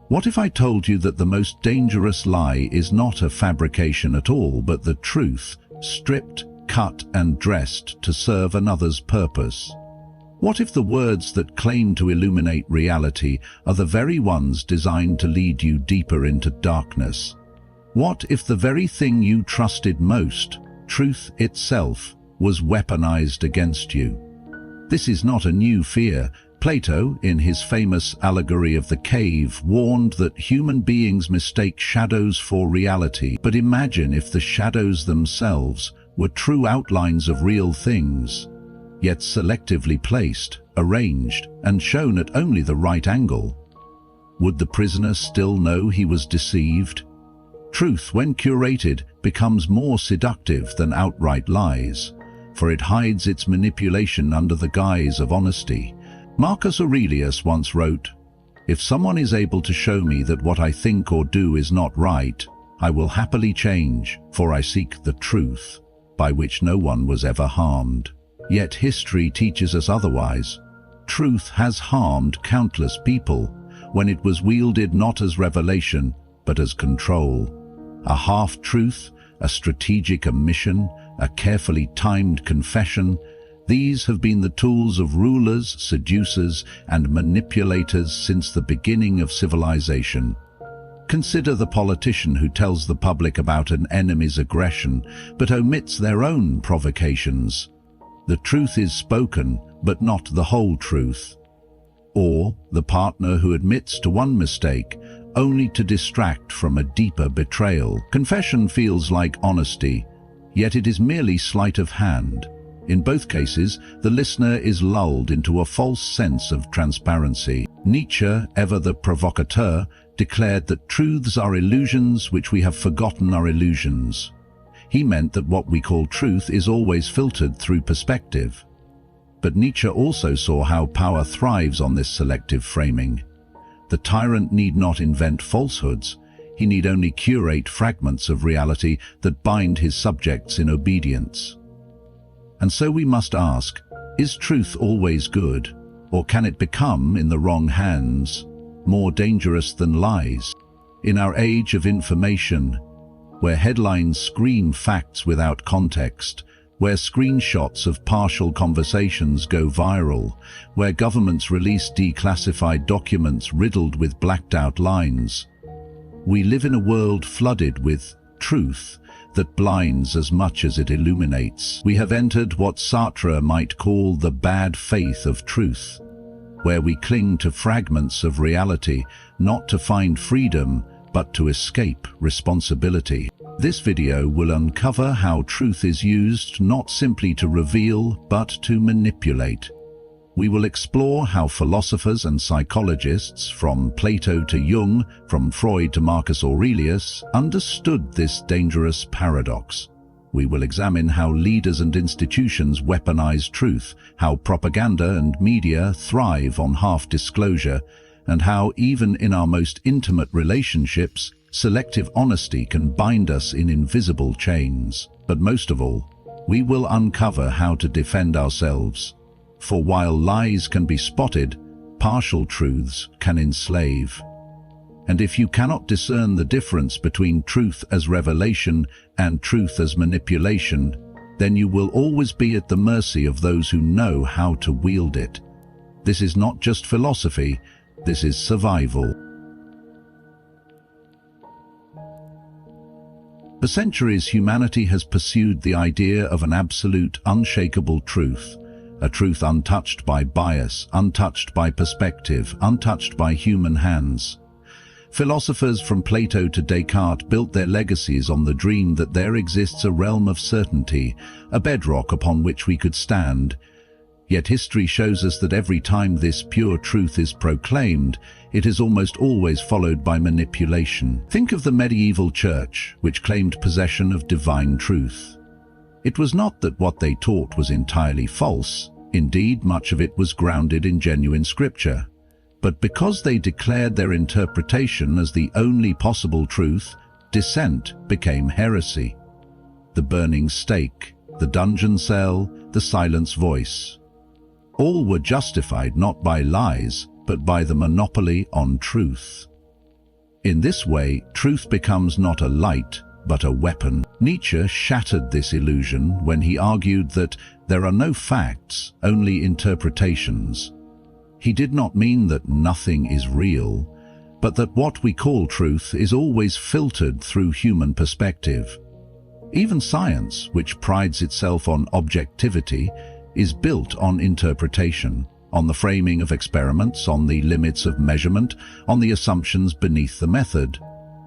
What if I told you that the most dangerous lie is not a fabrication at all, but the truth, stripped, cut and dressed to serve another's purpose? What if the words that claim to illuminate reality are the very ones designed to lead you deeper into darkness? What if the very thing you trusted most, truth itself, was weaponized against you? This is not a new fear. Plato, in his famous allegory of the cave, warned that human beings mistake shadows for reality. But imagine if the shadows themselves were true outlines of real things, yet selectively placed, arranged, and shown at only the right angle. Would the prisoner still know he was deceived? Truth, when curated, becomes more seductive than outright lies, for it hides its manipulation under the guise of honesty. Marcus Aurelius once wrote, "If someone is able to show me that what I think or do is not right, I will happily change, for I seek the truth, by which no one was ever harmed." Yet history teaches us otherwise. Truth has harmed countless people when it was wielded not as revelation, but as control. A half-truth, a strategic omission, a carefully timed confession, these have been the tools of rulers, seducers, and manipulators since the beginning of civilization. Consider the politician who tells the public about an enemy's aggression, but omits their own provocations. The truth is spoken, but not the whole truth. Or the partner who admits to one mistake, only to distract from a deeper betrayal. Confession feels like honesty, yet it is merely sleight of hand. In both cases, the listener is lulled into a false sense of transparency. Nietzsche, ever the provocateur, declared that truths are illusions which we have forgotten are illusions. He meant that what we call truth is always filtered through perspective. But Nietzsche also saw how power thrives on this selective framing. The tyrant need not invent falsehoods, he need only curate fragments of reality that bind his subjects in obedience. And so we must ask, is truth always good, or can it become, in the wrong hands, more dangerous than lies? In our age of information, where headlines scream facts without context, where screenshots of partial conversations go viral, where governments release declassified documents riddled with blacked-out lines, we live in a world flooded with truth that blinds as much as it illuminates. We have entered what Sartre might call the bad faith of truth, where we cling to fragments of reality, not to find freedom, but to escape responsibility. This video will uncover how truth is used not simply to reveal, but to manipulate. We will explore how philosophers and psychologists, from Plato to Jung, from Freud to Marcus Aurelius, understood this dangerous paradox. We will examine how leaders and institutions weaponize truth, how propaganda and media thrive on half-disclosure, and how, even in our most intimate relationships, selective honesty can bind us in invisible chains. But most of all, we will uncover how to defend ourselves. For while lies can be spotted, partial truths can enslave. And if you cannot discern the difference between truth as revelation and truth as manipulation, then you will always be at the mercy of those who know how to wield it. This is not just philosophy, this is survival. For centuries, humanity has pursued the idea of an absolute, unshakable truth, a truth untouched by bias, untouched by perspective, untouched by human hands. Philosophers from Plato to Descartes built their legacies on the dream that there exists a realm of certainty, a bedrock upon which we could stand. Yet history shows us that every time this pure truth is proclaimed, it is almost always followed by manipulation. Think of the medieval church, which claimed possession of divine truth. It was not that what they taught was entirely false. Indeed, much of it was grounded in genuine scripture. But because they declared their interpretation as the only possible truth, dissent became heresy. The burning stake, the dungeon cell, the silenced voice. All were justified not by lies, but by the monopoly on truth. In this way, truth becomes not a light, but a weapon. Nietzsche shattered this illusion when he argued that there are no facts, only interpretations. He did not mean that nothing is real, but that what we call truth is always filtered through human perspective. Even science, which prides itself on objectivity, is built on interpretation, on the framing of experiments, on the limits of measurement, on the assumptions beneath the method.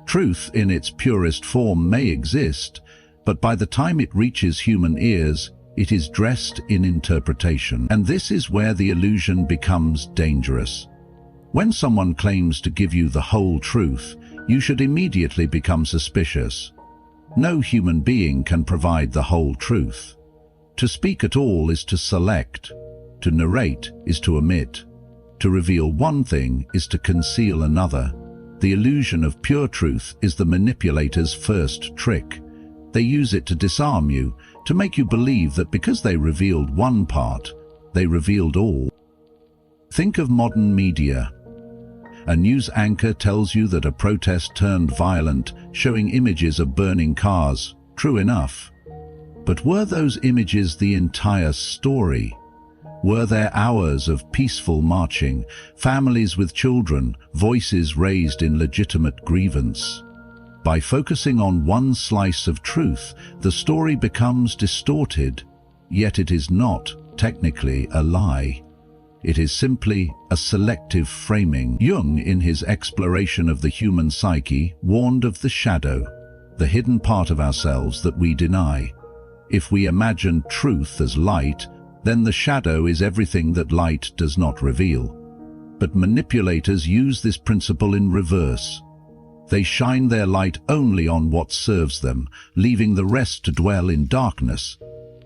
Truth in its purest form may exist, but by the time it reaches human ears, it is dressed in interpretation. And this is where the illusion becomes dangerous. When someone claims to give you the whole truth, you should immediately become suspicious. No human being can provide the whole truth. To speak at all is to select. To narrate is to omit. To reveal one thing is to conceal another. The illusion of pure truth is the manipulator's first trick. They use it to disarm you, to make you believe that because they revealed one part, they revealed all. Think of modern media. A news anchor tells you that a protest turned violent, showing images of burning cars. True enough. But were those images the entire story? Were there hours of peaceful marching, families with children, voices raised in legitimate grievance? By focusing on one slice of truth, the story becomes distorted, yet it is not technically a lie. It is simply a selective framing. Jung, in his exploration of the human psyche, warned of the shadow, the hidden part of ourselves that we deny. If we imagine truth as light, then the shadow is everything that light does not reveal. But manipulators use this principle in reverse. They shine their light only on what serves them, leaving the rest to dwell in darkness.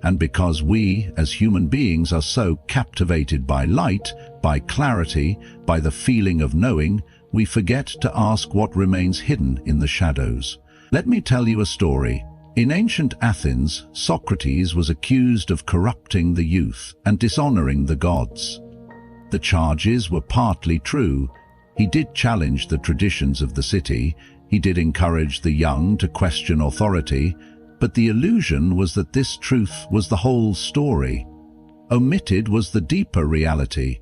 And because we, as human beings, are so captivated by light, by clarity, by the feeling of knowing, we forget to ask what remains hidden in the shadows. Let me tell you a story. In ancient Athens, Socrates was accused of corrupting the youth and dishonoring the gods. The charges were partly true. He did challenge the traditions of the city. He did encourage the young to question authority. But the illusion was that this truth was the whole story. Omitted was the deeper reality.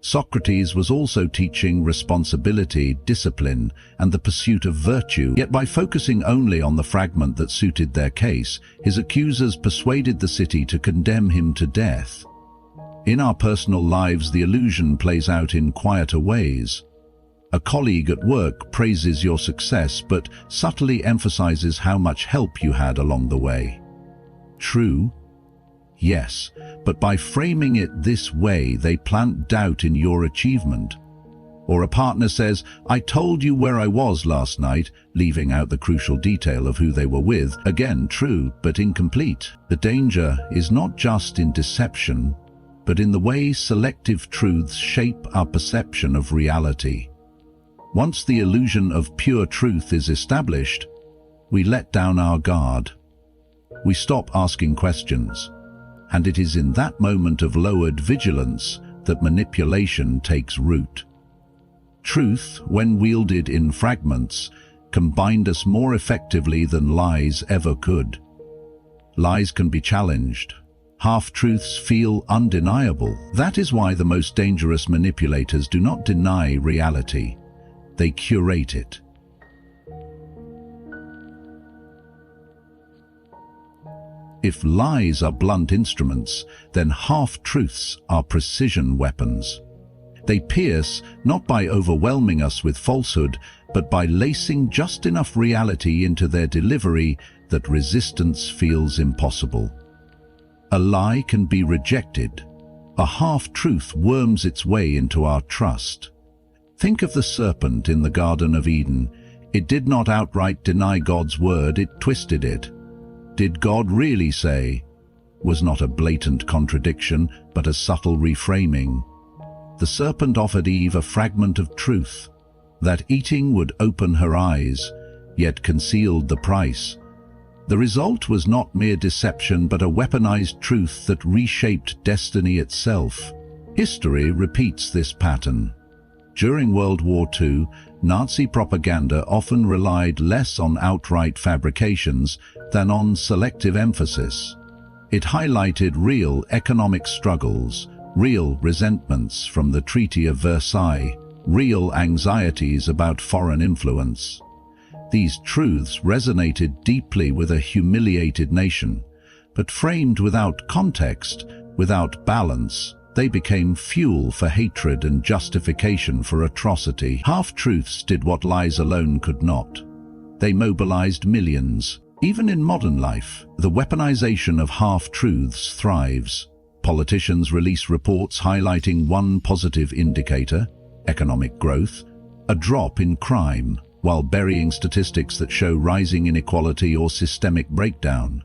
Socrates was also teaching responsibility, discipline, and the pursuit of virtue. Yet by focusing only on the fragment that suited their case, his accusers persuaded the city to condemn him to death. In our personal lives, the illusion plays out in quieter ways. A colleague at work praises your success but subtly emphasizes how much help you had along the way. True? Yes, but by framing it this way, they plant doubt in your achievement. Or a partner says, "I told you where I was last night," leaving out the crucial detail of who they were with. Again, true, but incomplete. The danger is not just in deception, but in the way selective truths shape our perception of reality. Once the illusion of pure truth is established, we let down our guard. We stop asking questions, and it is in that moment of lowered vigilance that manipulation takes root. Truth, when wielded in fragments, can bind us more effectively than lies ever could. Lies can be challenged. Half-truths feel undeniable. That is why the most dangerous manipulators do not deny reality. They curate it. If lies are blunt instruments, then half-truths are precision weapons. They pierce not by overwhelming us with falsehood, but by lacing just enough reality into their delivery that resistance feels impossible. A lie can be rejected. A half-truth worms its way into our trust. Think of the serpent in the Garden of Eden. It did not outright deny God's word, it twisted it. Did God really say? Was not a blatant contradiction, but a subtle reframing. The serpent offered Eve a fragment of truth, that eating would open her eyes, yet concealed the price. The result was not mere deception, but a weaponized truth that reshaped destiny itself. History repeats this pattern. During World War II, Nazi propaganda often relied less on outright fabrications than on selective emphasis. It highlighted real economic struggles, real resentments from the Treaty of Versailles, real anxieties about foreign influence. These truths resonated deeply with a humiliated nation, but framed without context, without balance, they became fuel for hatred and justification for atrocity. Half-truths did what lies alone could not. They mobilized millions. Even in modern life, the weaponization of half-truths thrives. Politicians release reports highlighting one positive indicator, economic growth, a drop in crime, while burying statistics that show rising inequality or systemic breakdown.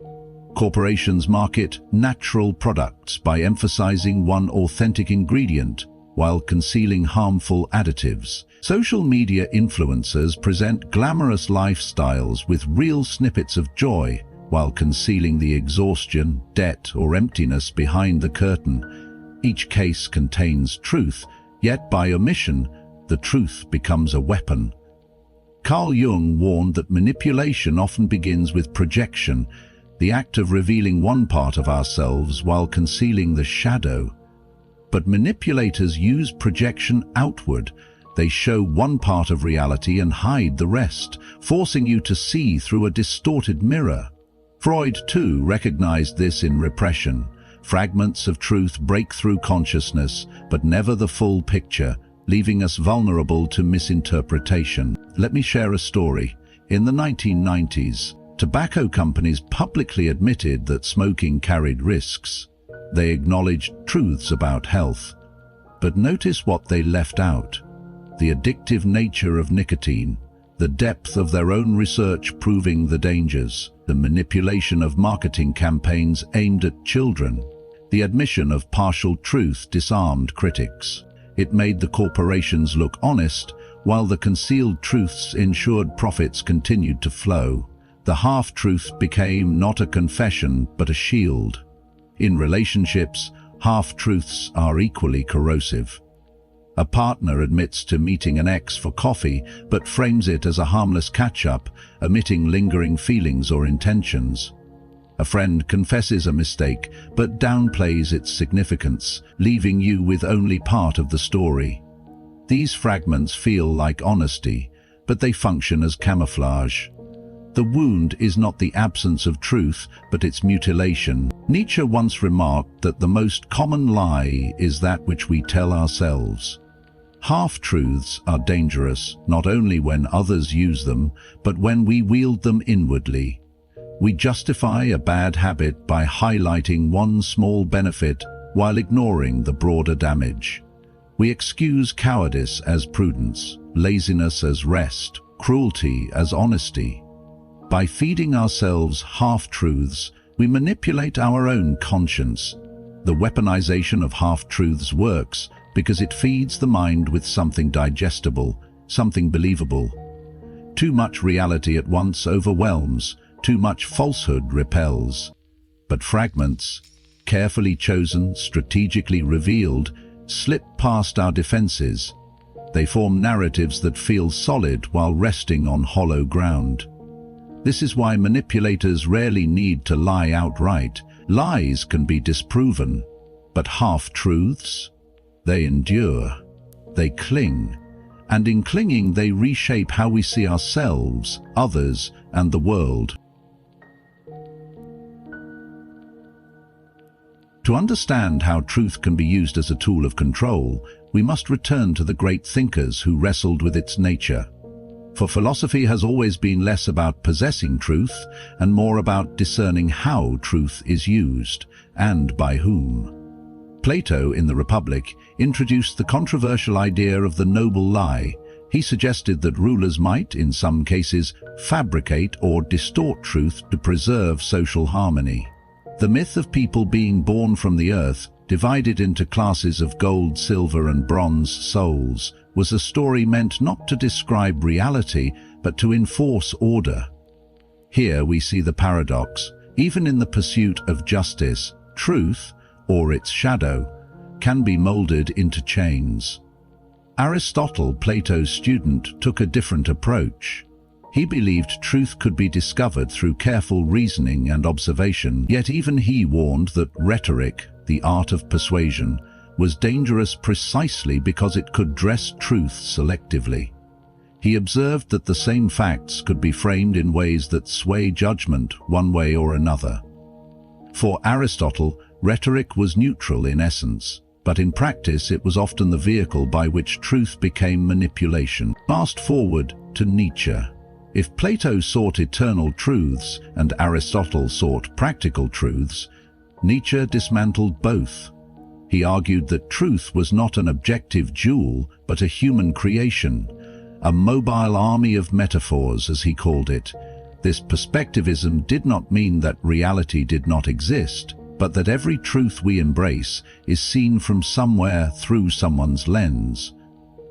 Corporations market natural products by emphasizing one authentic ingredient while concealing harmful additives. Social media influencers present glamorous lifestyles with real snippets of joy while concealing the exhaustion, debt, or emptiness behind the curtain. Each case contains truth, yet by omission, the truth becomes a weapon. Carl Jung warned that manipulation often begins with projection, the act of revealing one part of ourselves while concealing the shadow. But manipulators use projection outward. They show one part of reality and hide the rest, forcing you to see through a distorted mirror. Freud, too, recognized this in Repression. Fragments of truth break through consciousness, but never the full picture, leaving us vulnerable to misinterpretation. Let me share a story. In the 1990s, tobacco companies publicly admitted that smoking carried risks. They acknowledged truths about health. But notice what they left out: the addictive nature of nicotine, the depth of their own research proving the dangers, the manipulation of marketing campaigns aimed at children. The admission of partial truth disarmed critics. It made the corporations look honest, while the concealed truths ensured profits continued to flow. The half-truth became not a confession, but a shield. In relationships, half-truths are equally corrosive. A partner admits to meeting an ex for coffee, but frames it as a harmless catch-up, omitting lingering feelings or intentions. A friend confesses a mistake, but downplays its significance, leaving you with only part of the story. These fragments feel like honesty, but they function as camouflage. The wound is not the absence of truth, but its mutilation. Nietzsche once remarked that the most common lie is that which we tell ourselves. Half-truths are dangerous, not only when others use them, but when we wield them inwardly. We justify a bad habit by highlighting one small benefit while ignoring the broader damage. We excuse cowardice as prudence, laziness as rest, cruelty as honesty. By feeding ourselves half-truths, we manipulate our own conscience. The weaponization of half-truths works because it feeds the mind with something digestible, something believable. Too much reality at once overwhelms, too much falsehood repels. But fragments, carefully chosen, strategically revealed, slip past our defenses. They form narratives that feel solid while resting on hollow ground. This is why manipulators rarely need to lie outright. Lies can be disproven, but half-truths, they endure, they cling, and in clinging they reshape how we see ourselves, others, and the world. To understand how truth can be used as a tool of control, we must return to the great thinkers who wrestled with its nature. For philosophy has always been less about possessing truth and more about discerning how truth is used, and by whom. Plato, in the Republic, introduced the controversial idea of the noble lie. He suggested that rulers might, in some cases, fabricate or distort truth to preserve social harmony. The myth of people being born from the earth, divided into classes of gold, silver, and bronze souls, was a story meant not to describe reality, but to enforce order. Here we see the paradox. Even in the pursuit of justice, truth, or its shadow, can be molded into chains. Aristotle, Plato's student, took a different approach. He believed truth could be discovered through careful reasoning and observation, yet even he warned that rhetoric, the art of persuasion, was dangerous precisely because it could dress truth selectively. He observed that the same facts could be framed in ways that sway judgment one way or another. For Aristotle, rhetoric was neutral in essence, but in practice it was often the vehicle by which truth became manipulation. Fast forward to Nietzsche. If Plato sought eternal truths and Aristotle sought practical truths, Nietzsche dismantled both. He argued that truth was not an objective jewel, but a human creation, a mobile army of metaphors, as he called it. This perspectivism did not mean that reality did not exist, but that every truth we embrace is seen from somewhere through someone's lens.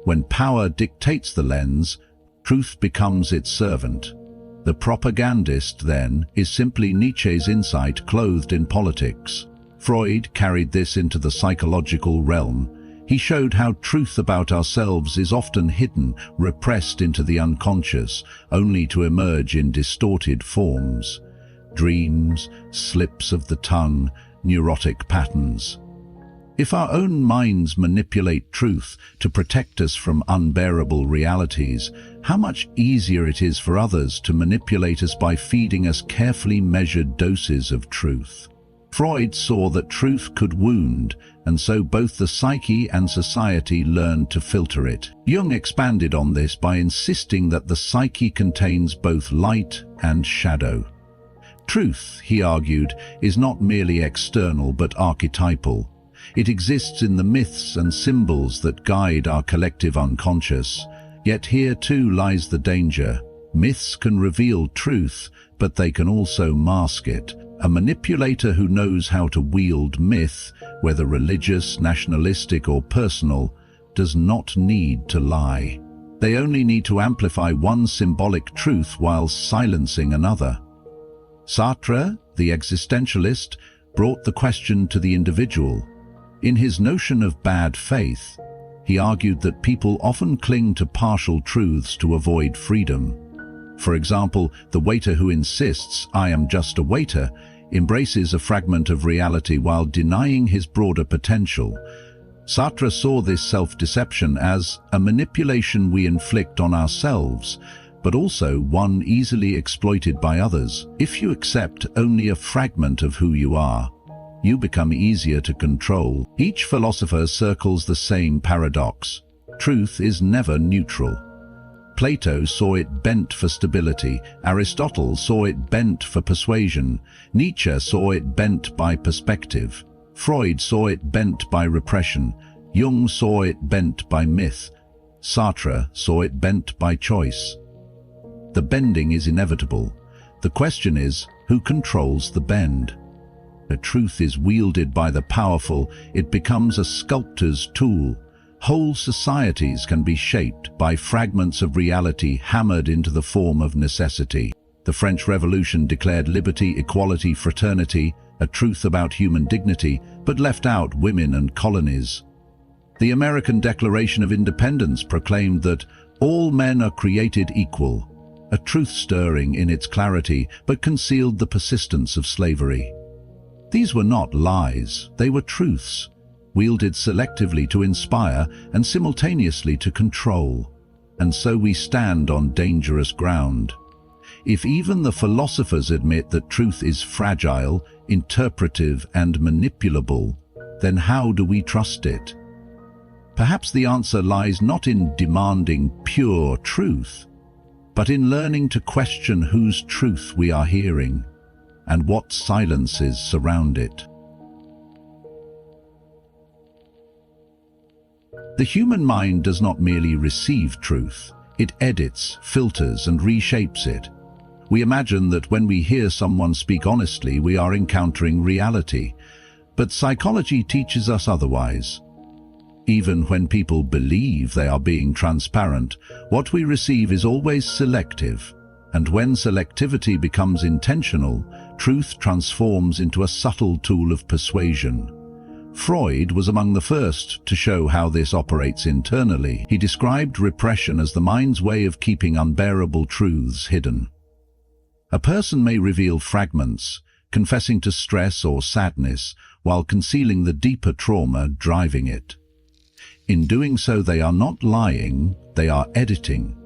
When power dictates the lens, truth becomes its servant. The propagandist, then, is simply Nietzsche's insight clothed in politics. Freud carried this into the psychological realm. He showed how truth about ourselves is often hidden, repressed into the unconscious, only to emerge in distorted forms. Dreams, slips of the tongue, neurotic patterns. If our own minds manipulate truth to protect us from unbearable realities, how much easier it is for others to manipulate us by feeding us carefully measured doses of truth. Freud saw that truth could wound, and so both the psyche and society learned to filter it. Jung expanded on this by insisting that the psyche contains both light and shadow. Truth, he argued, is not merely external but archetypal. It exists in the myths and symbols that guide our collective unconscious. Yet here too lies the danger. Myths can reveal truth, but they can also mask it. A manipulator who knows how to wield myth, whether religious, nationalistic or personal, does not need to lie. They only need to amplify one symbolic truth while silencing another. Sartre, the existentialist, brought the question to the individual. In his notion of bad faith, he argued that people often cling to partial truths to avoid freedom. For example, the waiter who insists, "I am just a waiter," embraces a fragment of reality while denying his broader potential. Sartre saw this self-deception as a manipulation we inflict on ourselves, but also one easily exploited by others. If you accept only a fragment of who you are, you become easier to control. Each philosopher circles the same paradox. Truth is never neutral. Plato saw it bent for stability, Aristotle saw it bent for persuasion, Nietzsche saw it bent by perspective, Freud saw it bent by repression, Jung saw it bent by myth, Sartre saw it bent by choice. The bending is inevitable. The question is, who controls the bend? A truth is wielded by the powerful, it becomes a sculptor's tool. Whole societies can be shaped by fragments of reality hammered into the form of necessity. The French Revolution declared liberty, equality, fraternity, a truth about human dignity, but left out women and colonies. The American Declaration of Independence proclaimed that all men are created equal, a truth stirring in its clarity, but concealed the persistence of slavery. These were not lies, they were truths, wielded selectively to inspire and simultaneously to control. And so we stand on dangerous ground. If even the philosophers admit that truth is fragile, interpretive and manipulable, then how do we trust it? Perhaps the answer lies not in demanding pure truth, but in learning to question whose truth we are hearing and what silences surround it. The human mind does not merely receive truth, it edits, filters, and reshapes it. We imagine that when we hear someone speak honestly, we are encountering reality, but psychology teaches us otherwise. Even when people believe they are being transparent, what we receive is always selective, and when selectivity becomes intentional, truth transforms into a subtle tool of persuasion. Freud was among the first to show how this operates internally. He described repression as the mind's way of keeping unbearable truths hidden. A person may reveal fragments, confessing to stress or sadness, while concealing the deeper trauma driving it. In doing so, they are not lying, they are editing.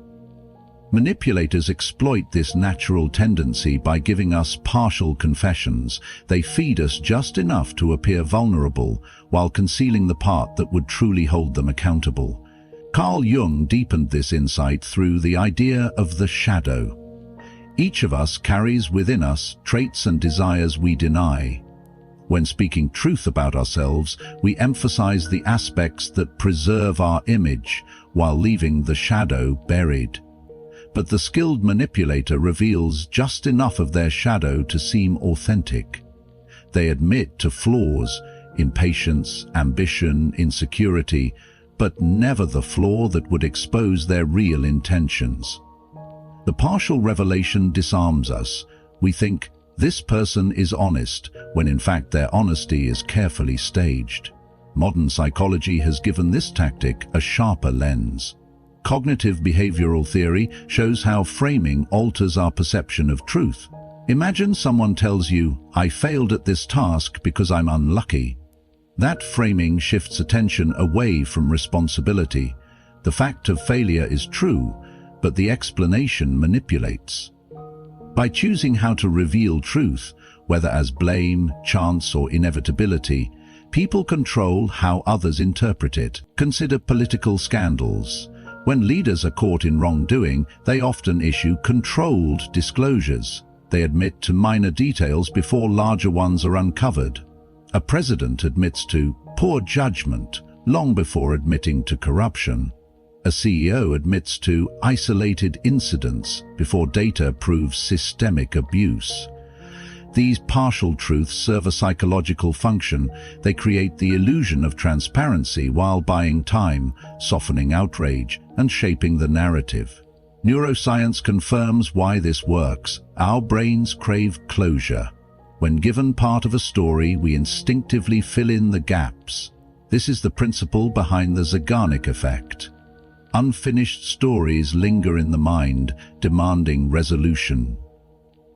Manipulators exploit this natural tendency by giving us partial confessions. They feed us just enough to appear vulnerable, while concealing the part that would truly hold them accountable. Carl Jung deepened this insight through the idea of the shadow. Each of us carries within us traits and desires we deny. When speaking truth about ourselves, we emphasize the aspects that preserve our image, while leaving the shadow buried. But the skilled manipulator reveals just enough of their shadow to seem authentic. They admit to flaws, impatience, ambition, insecurity, but never the flaw that would expose their real intentions. The partial revelation disarms us. We think, this person is honest, when in fact their honesty is carefully staged. Modern psychology has given this tactic a sharper lens. Cognitive behavioral theory shows how framing alters our perception of truth. Imagine someone tells you, "I failed at this task because I'm unlucky." That framing shifts attention away from responsibility. The fact of failure is true, but the explanation manipulates. By choosing how to reveal truth, whether as blame, chance, or inevitability, people control how others interpret it. Consider political scandals. When leaders are caught in wrongdoing, they often issue controlled disclosures. They admit to minor details before larger ones are uncovered. A president admits to poor judgment long before admitting to corruption. A CEO admits to isolated incidents before data proves systemic abuse. These partial truths serve a psychological function. They create the illusion of transparency while buying time, softening outrage, and shaping the narrative. Neuroscience confirms why this works. Our brains crave closure. When given part of a story, we instinctively fill in the gaps. This is the principle behind the Zeigarnik effect. Unfinished stories linger in the mind, demanding resolution.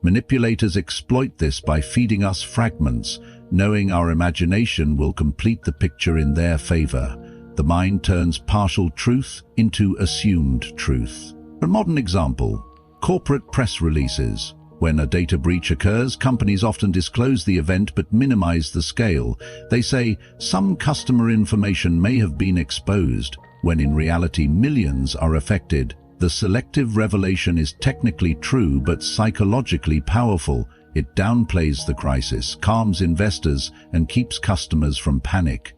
Manipulators exploit this by feeding us fragments, knowing our imagination will complete the picture in their favor. The mind turns partial truth into assumed truth. A modern example, corporate press releases. When a data breach occurs, companies often disclose the event but minimize the scale. They say, some customer information may have been exposed, when in reality millions are affected. The selective revelation is technically true but psychologically powerful. It downplays the crisis, calms investors, and keeps customers from panic.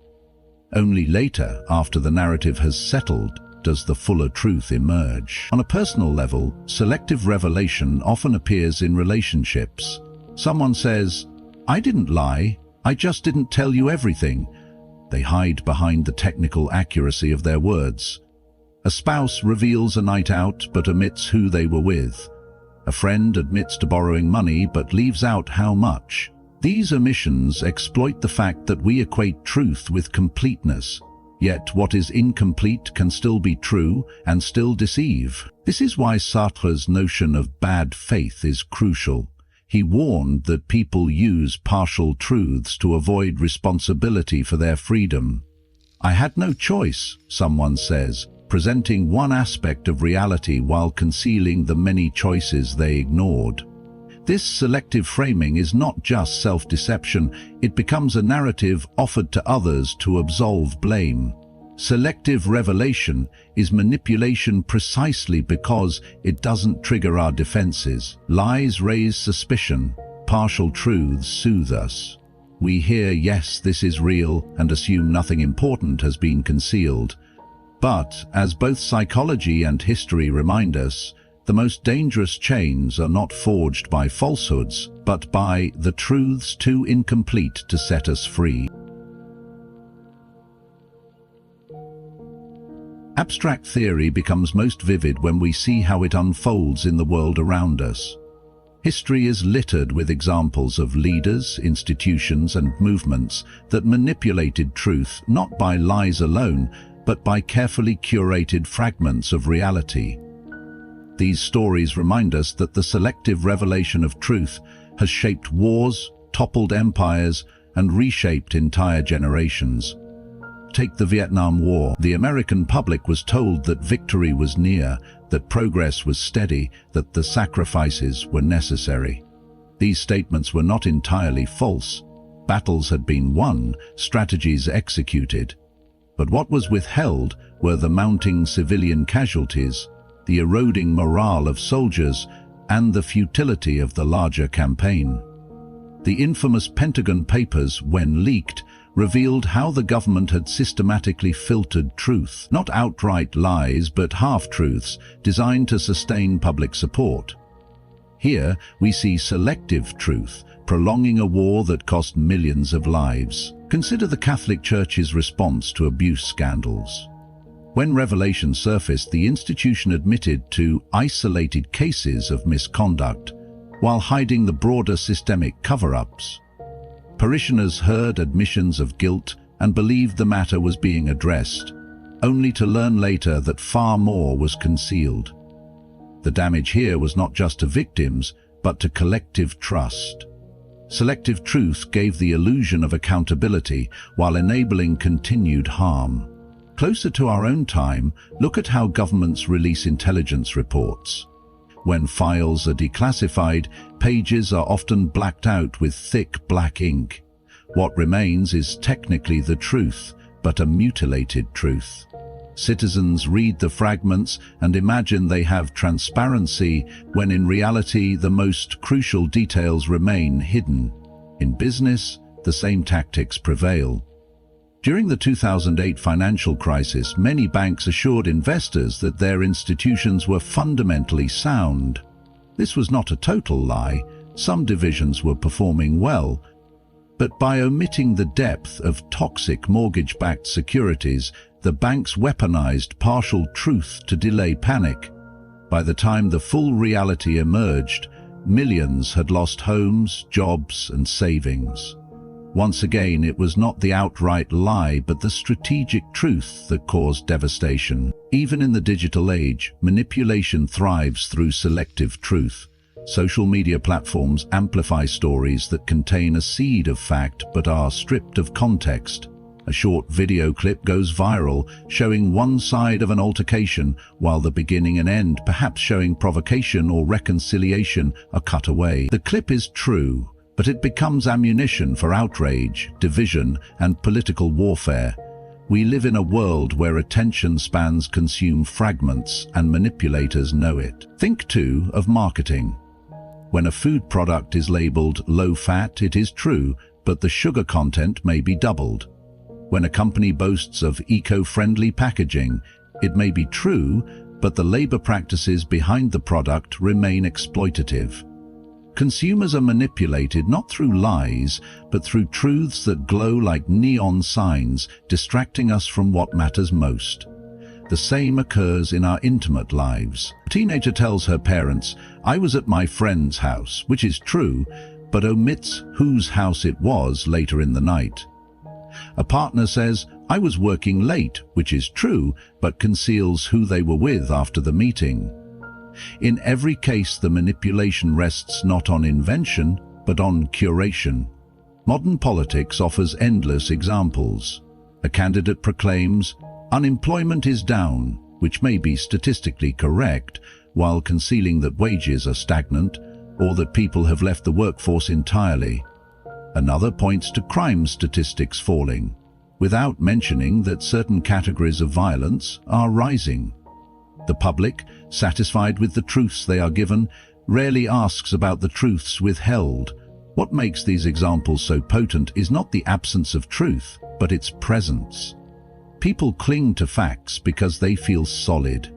Only later, after the narrative has settled, does the fuller truth emerge. On a personal level, selective revelation often appears in relationships. Someone says, "I didn't lie, I just didn't tell you everything." They hide behind the technical accuracy of their words. A spouse reveals a night out but omits who they were with. A friend admits to borrowing money but leaves out how much. These omissions exploit the fact that we equate truth with completeness. Yet what is incomplete can still be true and still deceive. This is why Sartre's notion of bad faith is crucial. He warned that people use partial truths to avoid responsibility for their freedom. "I had no choice," someone says, presenting one aspect of reality while concealing the many choices they ignored. This selective framing is not just self-deception, it becomes a narrative offered to others to absolve blame. Selective revelation is manipulation precisely because it doesn't trigger our defenses. Lies raise suspicion, partial truths soothe us. We hear, "Yes, this is real," and assume nothing important has been concealed. But, as both psychology and history remind us, the most dangerous chains are not forged by falsehoods, but by the truths too incomplete to set us free. Abstract theory becomes most vivid when we see how it unfolds in the world around us. History is littered with examples of leaders, institutions, and movements that manipulated truth not by lies alone, but by carefully curated fragments of reality. These stories remind us that the selective revelation of truth has shaped wars, toppled empires, and reshaped entire generations. Take the Vietnam War. The American public was told that victory was near, that progress was steady, that the sacrifices were necessary. These statements were not entirely false. Battles had been won, strategies executed. But what was withheld were the mounting civilian casualties, the eroding morale of soldiers, and the futility of the larger campaign. The infamous Pentagon Papers, when leaked, revealed how the government had systematically filtered truth, not outright lies but half-truths designed to sustain public support. Here we see selective truth, prolonging a war that cost millions of lives. Consider the Catholic Church's response to abuse scandals. When revelations surfaced, the institution admitted to isolated cases of misconduct, while hiding the broader systemic cover-ups. Parishioners heard admissions of guilt and believed the matter was being addressed, only to learn later that far more was concealed. The damage here was not just to victims, but to collective trust. Selective truth gave the illusion of accountability while enabling continued harm. Closer to our own time, look at how governments release intelligence reports. When files are declassified, pages are often blacked out with thick black ink. What remains is technically the truth, but a mutilated truth. Citizens read the fragments and imagine they have transparency, when in reality the most crucial details remain hidden. In business, the same tactics prevail. During the 2008 financial crisis, many banks assured investors that their institutions were fundamentally sound. This was not a total lie. Some divisions were performing well, but by omitting the depth of toxic mortgage-backed securities, the banks weaponized partial truth to delay panic. By the time the full reality emerged, millions had lost homes, jobs, and savings. Once again, it was not the outright lie, but the strategic truth that caused devastation. Even in the digital age, manipulation thrives through selective truth. Social media platforms amplify stories that contain a seed of fact but are stripped of context. A short video clip goes viral, showing one side of an altercation, while the beginning and end, perhaps showing provocation or reconciliation, are cut away. The clip is true, but it becomes ammunition for outrage, division, and political warfare. We live in a world where attention spans consume fragments, and manipulators know it. Think, too, of marketing. When a food product is labeled low-fat, it is true, but the sugar content may be doubled. When a company boasts of eco-friendly packaging, it may be true, but the labor practices behind the product remain exploitative. Consumers are manipulated not through lies, but through truths that glow like neon signs, distracting us from what matters most. The same occurs in our intimate lives. A teenager tells her parents, "I was at my friend's house," which is true, but omits whose house it was later in the night. A partner says, "I was working late," which is true, but conceals who they were with after the meeting. In every case, the manipulation rests not on invention, but on curation. Modern politics offers endless examples. A candidate proclaims, "Unemployment is down," which may be statistically correct, while concealing that wages are stagnant, or that people have left the workforce entirely. Another points to crime statistics falling, without mentioning that certain categories of violence are rising. The public, satisfied with the truths they are given, rarely asks about the truths withheld. What makes these examples so potent is not the absence of truth, but its presence. People cling to facts because they feel solid.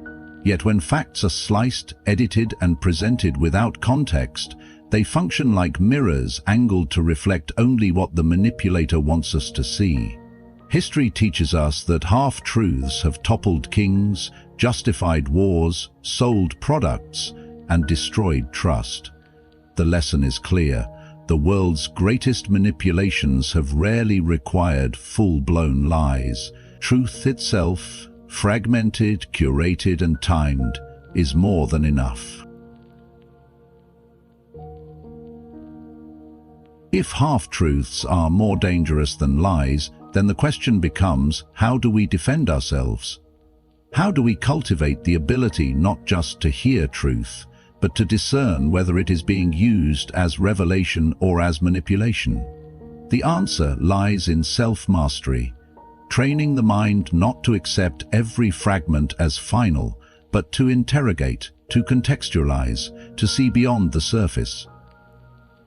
Yet when facts are sliced, edited, and presented without context, they function like mirrors angled to reflect only what the manipulator wants us to see. History teaches us that half-truths have toppled kings, justified wars, sold products, and destroyed trust. The lesson is clear. The world's greatest manipulations have rarely required full-blown lies. Truth itself, fragmented, curated, and timed, is more than enough. If half-truths are more dangerous than lies, then the question becomes, how do we defend ourselves? How do we cultivate the ability not just to hear truth, but to discern whether it is being used as revelation or as manipulation? The answer lies in self-mastery, training the mind not to accept every fragment as final, but to interrogate, to contextualize, to see beyond the surface.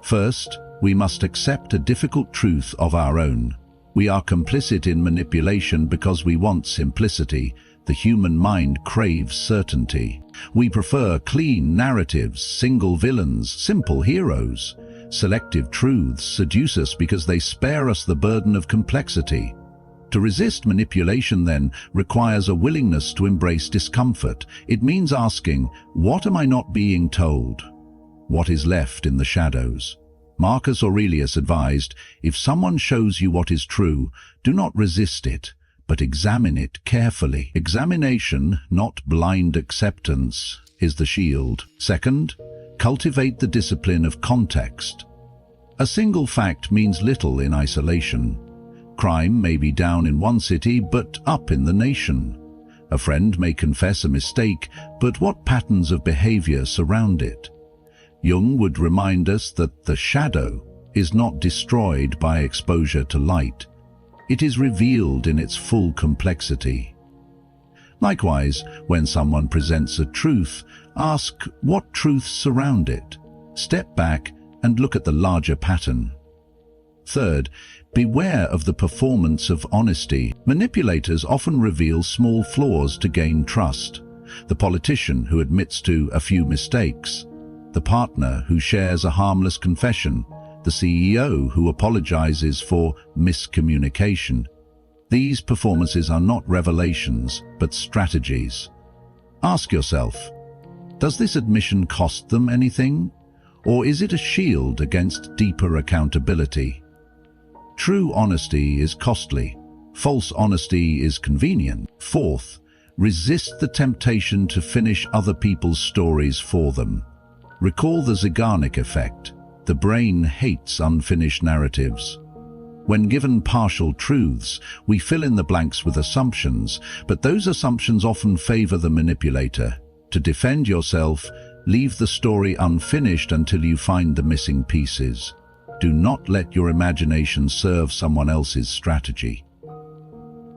First, we must accept a difficult truth of our own. We are complicit in manipulation because we want simplicity. The human mind craves certainty. We prefer clean narratives, single villains, simple heroes. Selective truths seduce us because they spare us the burden of complexity. To resist manipulation, then, requires a willingness to embrace discomfort. It means asking, what am I not being told? What is left in the shadows? Marcus Aurelius advised, if someone shows you what is true, do not resist it, but examine it carefully. Examination, not blind acceptance, is the shield. Second, cultivate the discipline of context. A single fact means little in isolation. Crime may be down in one city, but up in the nation. A friend may confess a mistake, but what patterns of behavior surround it? Jung would remind us that the shadow is not destroyed by exposure to light. It is revealed in its full complexity. Likewise, when someone presents a truth, ask what truths surround it. Step back and look at the larger pattern. Third, beware of the performance of honesty. Manipulators often reveal small flaws to gain trust. The politician who admits to a few mistakes, the partner who shares a harmless confession, the CEO who apologizes for miscommunication. These performances are not revelations, but strategies. Ask yourself, does this admission cost them anything? Or is it a shield against deeper accountability? True honesty is costly. False honesty is convenient. Fourth, resist the temptation to finish other people's stories for them. Recall the Zeigarnik effect. The brain hates unfinished narratives. When given partial truths, we fill in the blanks with assumptions, but those assumptions often favor the manipulator. To defend yourself, leave the story unfinished until you find the missing pieces. Do not let your imagination serve someone else's strategy.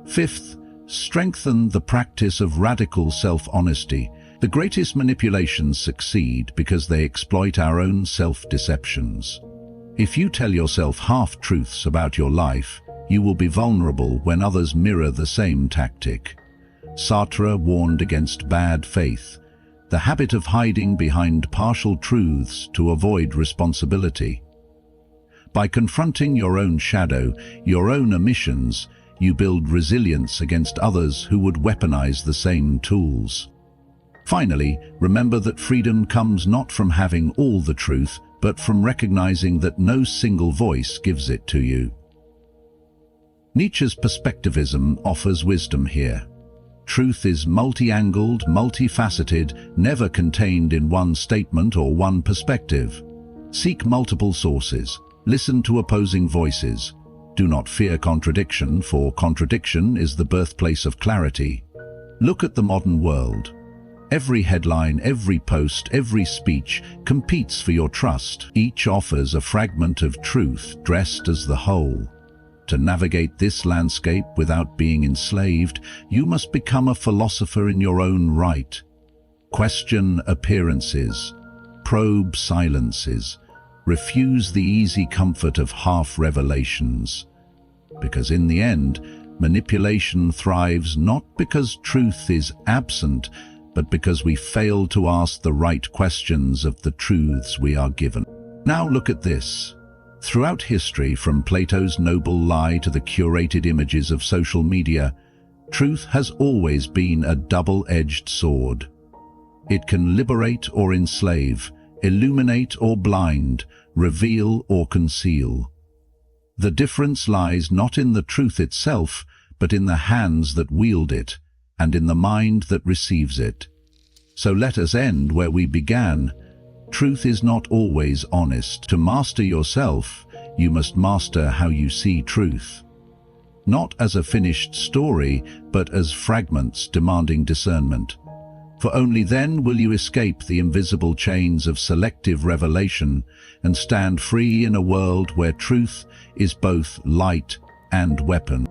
Fifth, strengthen the practice of radical self-honesty. The greatest manipulations succeed because they exploit our own self-deceptions. If you tell yourself half-truths about your life, you will be vulnerable when others mirror the same tactic. Sartre warned against bad faith, the habit of hiding behind partial truths to avoid responsibility. By confronting your own shadow, your own omissions, you build resilience against others who would weaponize the same tools. Finally, remember that freedom comes not from having all the truth, but from recognizing that no single voice gives it to you. Nietzsche's perspectivism offers wisdom here. Truth is multi-angled, multifaceted, never contained in one statement or one perspective. Seek multiple sources. Listen to opposing voices. Do not fear contradiction, for contradiction is the birthplace of clarity. Look at the modern world. Every headline, every post, every speech competes for your trust. Each offers a fragment of truth dressed as the whole. To navigate this landscape without being enslaved, you must become a philosopher in your own right. Question appearances. Probe silences. Refuse the easy comfort of half-revelations. Because in the end, manipulation thrives not because truth is absent, but because we fail to ask the right questions of the truths we are given. Now look at this. Throughout history, from Plato's noble lie to the curated images of social media, truth has always been a double-edged sword. It can liberate or enslave, illuminate or blind, reveal or conceal. The difference lies not in the truth itself, but in the hands that wield it, and in the mind that receives it. So let us end where we began. Truth is not always honest. To master yourself, you must master how you see truth. Not as a finished story, but as fragments demanding discernment. For only then will you escape the invisible chains of selective revelation and stand free in a world where truth is both light and weapon.